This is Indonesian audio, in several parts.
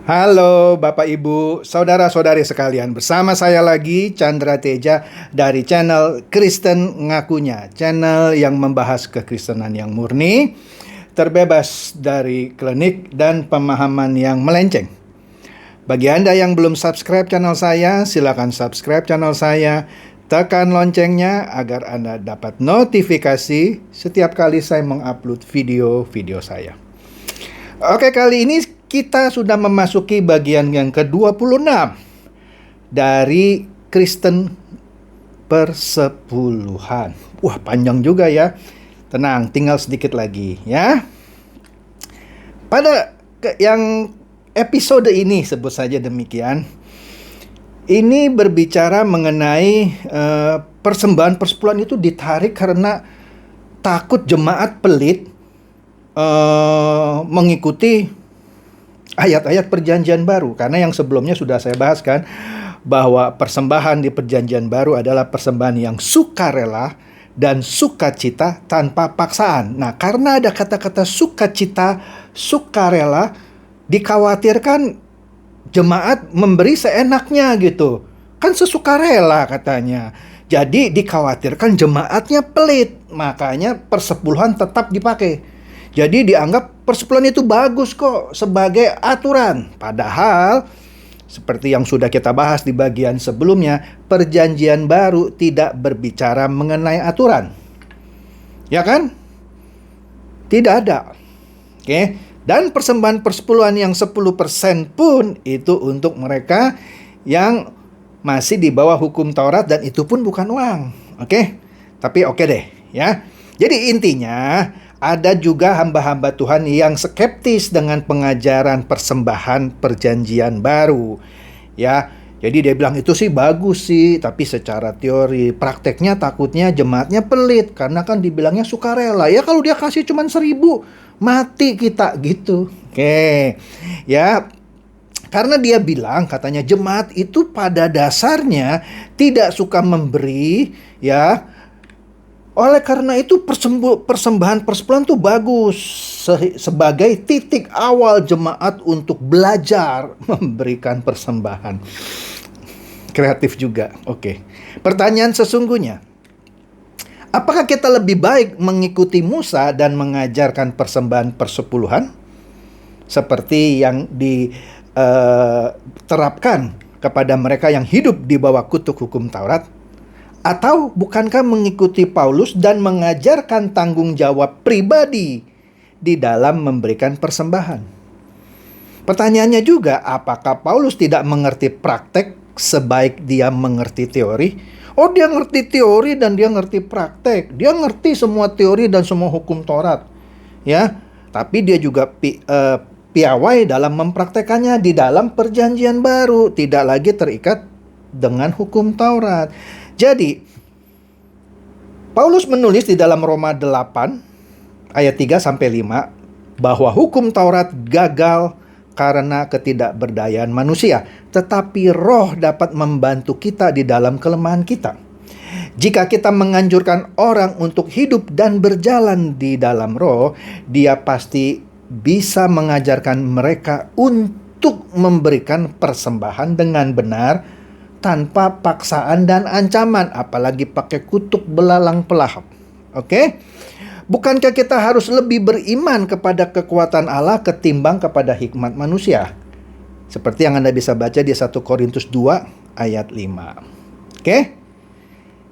Halo Bapak Ibu, saudara-saudari sekalian. Bersama saya lagi Chandra Teja dari channel Kristen Ngakunya. Channel yang membahas kekristenan yang murni, terbebas dari klinik dan pemahaman yang melenceng. Bagi Anda yang belum subscribe channel saya, silakan subscribe channel saya. Tekan loncengnya agar Anda dapat notifikasi setiap kali saya mengupload video-video saya. Oke, kali ini kita sudah memasuki bagian yang ke-26 dari Kristen Persepuluhan. Wah, panjang juga ya. Tenang, tinggal sedikit lagi ya. Pada yang episode ini, sebut saja demikian, ini berbicara mengenai persembahan persepuluhan itu ditarik karena takut jemaat pelit mengikuti ayat-ayat perjanjian baru. Karena yang sebelumnya sudah saya bahas kan, bahwa persembahan di perjanjian baru adalah persembahan yang sukarela dan sukacita tanpa paksaan. Nah, karena ada kata-kata sukacita, sukarela, dikhawatirkan jemaat memberi seenaknya gitu. Kan sesukarela katanya. Jadi dikhawatirkan jemaatnya pelit. Makanya persepuluhan tetap dipakai. Jadi dianggap persepuluhan itu bagus kok sebagai aturan. Padahal seperti yang sudah kita bahas di bagian sebelumnya, perjanjian baru tidak berbicara mengenai aturan. Ya kan? Tidak ada. Oke. Dan persembahan persepuluhan yang 10% pun itu untuk mereka yang masih di bawah hukum Taurat, dan itu pun bukan uang. Oke? Tapi oke deh ya. Jadi intinya, ada juga hamba-hamba Tuhan yang skeptis dengan pengajaran persembahan perjanjian baru. Ya, jadi dia bilang itu sih bagus sih, tapi secara teori, prakteknya takutnya jemaatnya pelit karena kan dibilangnya sukarela. Ya kalau dia kasih cuma 1.000, mati kita gitu. Oke. Ya, karena dia bilang katanya jemaat itu pada dasarnya tidak suka memberi, ya. Oleh karena itu persembahan persepuluhan itu bagus sebagai titik awal jemaat untuk belajar memberikan persembahan. Kreatif juga. Oke. Pertanyaan sesungguhnya, apakah kita lebih baik mengikuti Musa dan mengajarkan persembahan persepuluhan seperti yang diterapkan kepada mereka yang hidup di bawah kutuk hukum Taurat? Atau bukankah mengikuti Paulus dan mengajarkan tanggung jawab pribadi di dalam memberikan persembahan? Pertanyaannya juga, apakah Paulus tidak mengerti praktek sebaik dia mengerti teori? Oh, dia ngerti teori dan dia ngerti praktek. Dia ngerti semua teori dan semua hukum Taurat. Ya, tapi dia juga piawai dalam mempraktekannya di dalam perjanjian baru, tidak lagi terikat dengan hukum Taurat. Jadi, Paulus menulis di dalam Roma 8 ayat 3-5 bahwa hukum Taurat gagal karena ketidakberdayaan manusia, tetapi Roh dapat membantu kita di dalam kelemahan kita. Jika kita menganjurkan orang untuk hidup dan berjalan di dalam Roh, Dia pasti bisa mengajarkan mereka untuk memberikan persembahan dengan benar tanpa paksaan dan ancaman, apalagi pakai kutuk belalang pelahap. Oke? Bukankah kita harus lebih beriman kepada kekuatan Allah ketimbang kepada hikmat manusia? Seperti yang Anda bisa baca di 1 Korintus 2 ayat 5. Oke?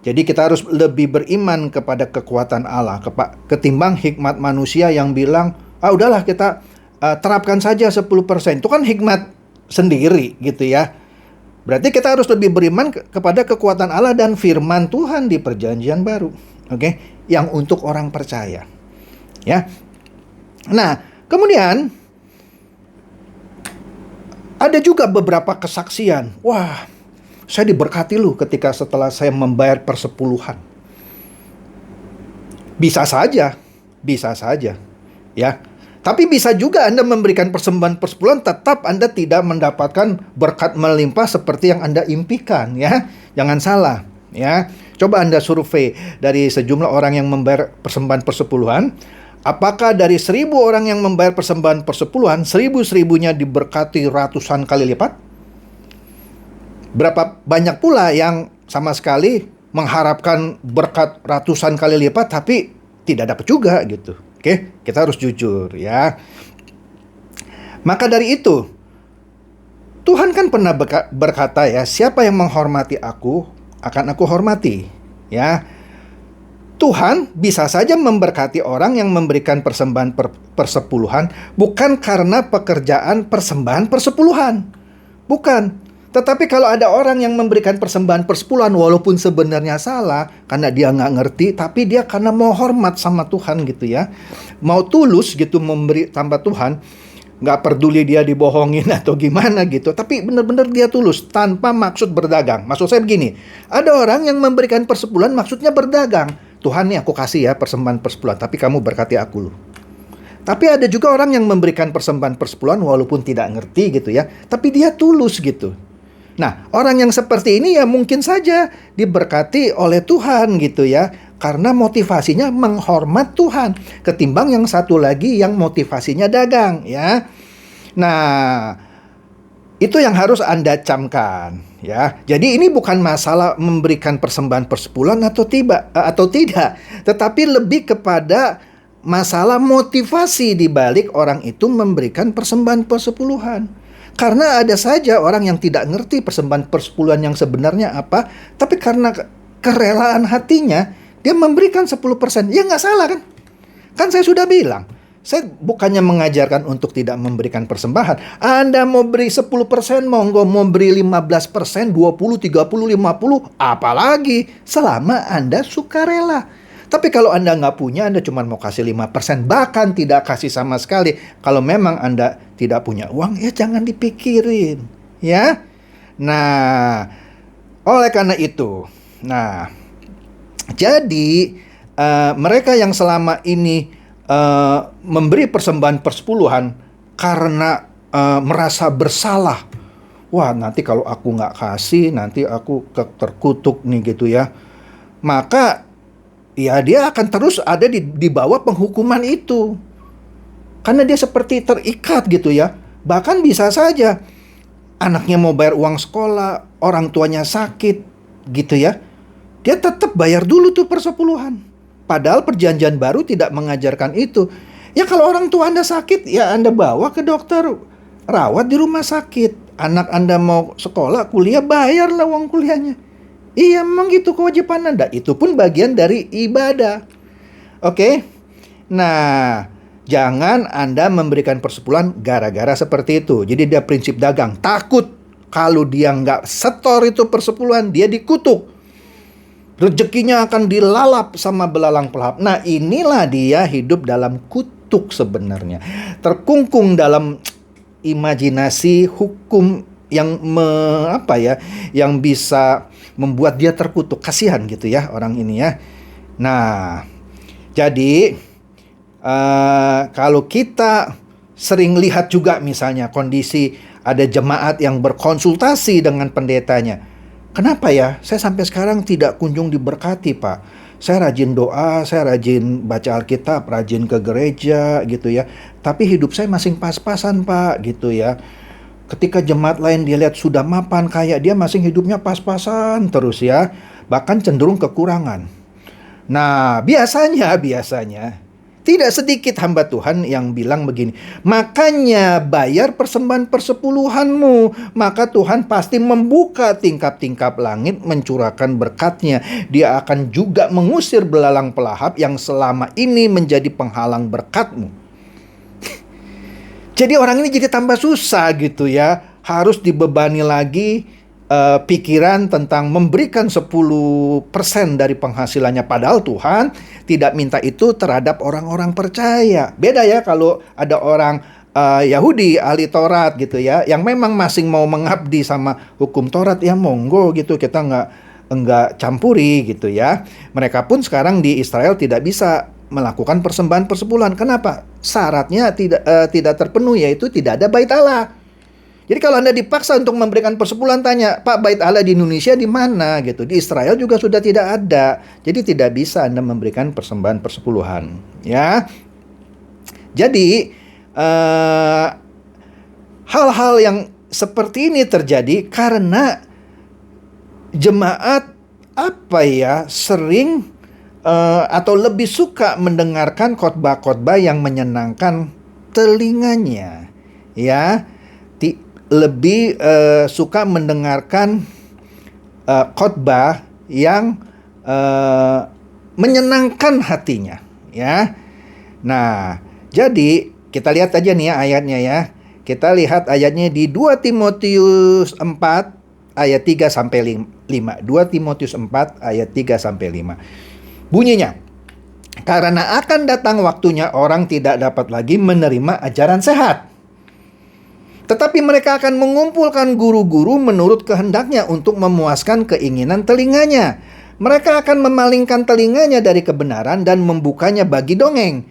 Jadi kita harus lebih beriman kepada kekuatan Allah ketimbang hikmat manusia yang bilang, udahlah kita terapkan saja 10%. Itu kan hikmat sendiri gitu ya. Berarti kita harus lebih beriman kepada kekuatan Allah dan firman Tuhan di perjanjian baru. Oke, yang untuk orang percaya. Ya. Nah, kemudian ada juga beberapa kesaksian. Wah, saya diberkati loh ketika setelah saya membayar persepuluhan. Bisa saja. Ya. Tapi bisa juga Anda memberikan persembahan persepuluhan, tetap Anda tidak mendapatkan berkat melimpah seperti yang Anda impikan, ya. Jangan salah, ya. Coba Anda survei dari sejumlah orang yang membayar persembahan persepuluhan, Apakah dari 1.000 orang yang membayar persembahan persepuluhan, 1.000-1.000-nya diberkati ratusan kali lipat? Berapa banyak pula yang sama sekali mengharapkan berkat ratusan kali lipat tapi tidak dapat juga gitu. Oke, kita harus jujur ya. Maka dari itu, Tuhan kan pernah berkata ya, siapa yang menghormati aku, akan aku hormati. Ya, Tuhan bisa saja memberkati orang yang memberikan persembahan persepuluhan bukan karena pekerjaan persembahan persepuluhan. Bukan. Tetapi kalau ada orang yang memberikan persembahan persepuluhan walaupun sebenarnya salah karena dia nggak ngerti, tapi dia karena mau hormat sama Tuhan gitu ya. Mau tulus gitu memberi tanpa Tuhan. Nggak peduli dia dibohongin atau gimana gitu. Tapi benar-benar dia tulus tanpa maksud berdagang. Maksud saya begini, ada orang yang memberikan persepuluhan maksudnya berdagang. Tuhan nih aku kasih ya persembahan persepuluhan, tapi kamu berkati aku loh. Tapi ada juga orang yang memberikan persembahan persepuluhan walaupun tidak ngerti gitu ya, tapi dia tulus gitu. Nah, orang yang seperti ini ya mungkin saja diberkati oleh Tuhan gitu ya, karena motivasinya menghormat Tuhan, ketimbang yang satu lagi yang motivasinya dagang ya. Nah, itu yang harus Anda camkan ya. Jadi ini bukan masalah memberikan persembahan persepuluhan atau tidak, tetapi lebih kepada masalah motivasi di balik orang itu memberikan persembahan persepuluhan. Karena ada saja orang yang tidak ngerti persembahan persepuluhan yang sebenarnya apa, tapi karena kerelaan hatinya dia memberikan 10%. Ya nggak salah kan? Kan saya sudah bilang, saya bukannya mengajarkan untuk tidak memberikan persembahan. Anda mau beri 10%, monggo, mau beri 15%, 20, 30, 50, apalagi selama Anda sukarela. Tapi kalau Anda nggak punya, Anda cuma mau kasih 5%, bahkan tidak kasih sama sekali. Kalau memang Anda tidak punya uang, ya jangan dipikirin. Ya. Nah, oleh karena itu, jadi mereka yang selama ini memberi persembahan persepuluhan karena merasa bersalah. Wah, nanti kalau aku nggak kasih, nanti aku terkutuk nih gitu ya. Maka ya dia akan terus ada di bawah penghukuman itu. Karena dia seperti terikat gitu ya. Bahkan bisa saja anaknya mau bayar uang sekolah, orang tuanya sakit gitu ya. Dia tetap bayar dulu tuh persepuluhan. Padahal perjanjian baru tidak mengajarkan itu. Ya kalau orang tua Anda sakit, ya Anda bawa ke dokter, rawat di rumah sakit. Anak Anda mau sekolah, kuliah, bayarlah uang kuliahnya. Iya, memang gitu kewajiban Anda. Itu pun bagian dari ibadah. Oke? Nah, jangan Anda memberikan persepuluhan gara-gara seperti itu. Jadi dia prinsip dagang. Takut kalau dia nggak setor itu persepuluhan, dia dikutuk. Rezekinya akan dilalap sama belalang pelahap. Nah, inilah dia hidup dalam kutuk sebenarnya. Terkungkung dalam imajinasi hukum yang yang bisa membuat dia terkutuk. Kasihan gitu ya orang ini ya. Nah, jadi kalau kita sering lihat juga misalnya kondisi ada jemaat yang berkonsultasi dengan pendetanya. Kenapa ya? Saya sampai sekarang tidak kunjung diberkati, Pak. Saya rajin doa, saya rajin baca Alkitab, rajin ke gereja gitu ya. Tapi hidup saya masih pas-pasan, Pak, gitu ya. Ketika jemaat lain dia lihat sudah mapan kayak dia, masih hidupnya pas-pasan terus ya. Bahkan cenderung kekurangan. Nah, biasanya tidak sedikit hamba Tuhan yang bilang begini, makanya bayar persembahan persepuluhanmu, maka Tuhan pasti membuka tingkap-tingkap langit mencurahkan berkatnya. Dia akan juga mengusir belalang pelahap yang selama ini menjadi penghalang berkatmu. Jadi orang ini jadi tambah susah gitu ya, harus dibebani lagi pikiran tentang memberikan 10% dari penghasilannya, padahal Tuhan tidak minta itu terhadap orang-orang percaya. Beda ya kalau ada orang Yahudi ahli Taurat gitu ya, yang memang masing mau mengabdi sama hukum Taurat, ya monggo gitu, kita nggak campuri gitu ya. Mereka pun sekarang di Israel tidak bisa melakukan persembahan persepuluhan. Kenapa? Syaratnya tidak terpenuhi, yaitu tidak ada bait Allah. Jadi kalau Anda dipaksa untuk memberikan persepuluhan, tanya, Pak, bait Allah di Indonesia di mana gitu? Di Israel juga sudah tidak ada. Jadi tidak bisa Anda memberikan persembahan persepuluhan, ya. Jadi hal-hal yang seperti ini terjadi karena jemaat sering atau lebih suka mendengarkan khotbah-khotbah yang menyenangkan telinganya, ya. Lebih suka mendengarkan khotbah yang menyenangkan hatinya, ya. Nah, jadi kita lihat aja nih ya ayatnya ya. Kita lihat ayatnya di 2 Timotius 4 ayat 3 sampai 5. 2 Timotius 4 ayat 3 sampai 5. Bunyinya, karena akan datang waktunya orang tidak dapat lagi menerima ajaran sehat. Tetapi mereka akan mengumpulkan guru-guru menurut kehendaknya untuk memuaskan keinginan telinganya. Mereka akan memalingkan telinganya dari kebenaran dan membukanya bagi dongeng.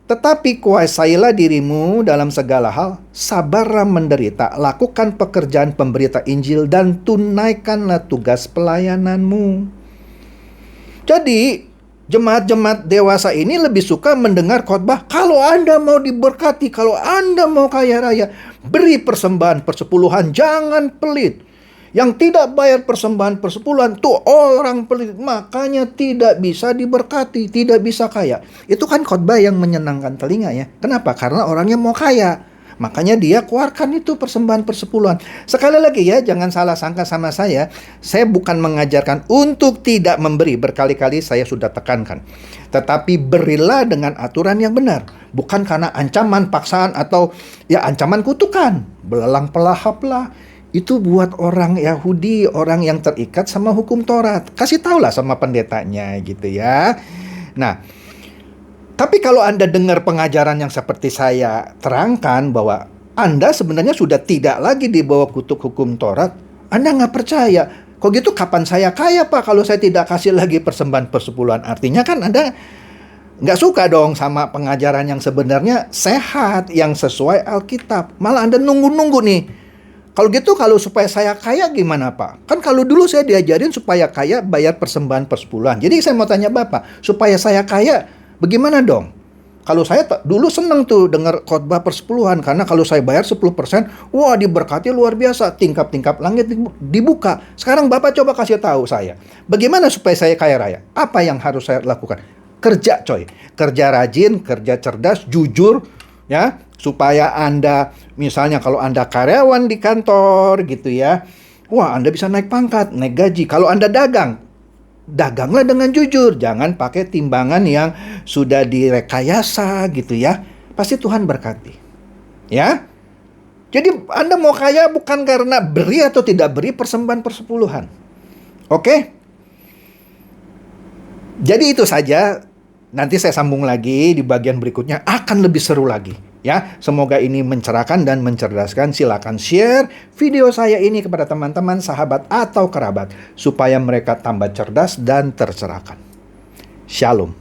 Tetapi kuasailah dirimu dalam segala hal, sabarlah menderita, lakukan pekerjaan pemberita Injil dan tunaikanlah tugas pelayananmu. Jadi, jemaat-jemaat dewasa ini lebih suka mendengar khotbah, kalau Anda mau diberkati, kalau Anda mau kaya raya, beri persembahan persepuluhan, jangan pelit. Yang tidak bayar persembahan persepuluhan tuh orang pelit, makanya tidak bisa diberkati, tidak bisa kaya. Itu kan khotbah yang menyenangkan telinga ya. Kenapa? Karena orangnya mau kaya. Makanya dia keluarkan itu persembahan persepuluhan. Sekali lagi ya, jangan salah sangka sama saya. Saya bukan mengajarkan untuk tidak memberi. Berkali-kali saya sudah tekankan. Tetapi berilah dengan aturan yang benar. Bukan karena ancaman, paksaan, atau ya ancaman kutukan. Belalang pelahaplah. Itu buat orang Yahudi, orang yang terikat sama hukum Taurat. Kasih tahulah sama pendetanya gitu ya. Nah, tapi kalau Anda dengar pengajaran yang seperti saya terangkan bahwa Anda sebenarnya sudah tidak lagi di bawah kutuk hukum Taurat, Anda nggak percaya. Kok gitu kapan saya kaya Pak kalau saya tidak kasih lagi persembahan persepuluhan? Artinya kan Anda nggak suka dong sama pengajaran yang sebenarnya sehat, yang sesuai Alkitab. Malah Anda nunggu-nunggu nih. Kalau gitu, kalau supaya saya kaya gimana Pak? Kan kalau dulu saya diajarin supaya kaya bayar persembahan persepuluhan. Jadi saya mau tanya Bapak, supaya saya kaya bagaimana dong? Kalau saya dulu seneng tuh dengar khotbah persepuluhan, karena kalau saya bayar 10%, wah diberkati luar biasa, tingkap-tingkap langit dibuka. Sekarang Bapak coba kasih tahu saya, bagaimana supaya saya kaya raya? Apa yang harus saya lakukan? Kerja coy, kerja rajin, kerja cerdas, jujur, ya, supaya Anda, misalnya kalau Anda karyawan di kantor gitu ya, wah Anda bisa naik pangkat, naik gaji. Kalau Anda dagang, daganglah dengan jujur, jangan pakai timbangan yang sudah direkayasa gitu ya. Pasti Tuhan berkati. Ya. Jadi Anda mau kaya bukan karena beri atau tidak beri persembahan persepuluhan. Oke? Jadi itu saja. Nanti saya sambung lagi di bagian berikutnya, akan lebih seru lagi. Ya, semoga ini mencerahkan dan mencerdaskan. Silakan share video saya ini kepada teman-teman, sahabat, atau kerabat supaya mereka tambah cerdas dan tercerahkan. Shalom.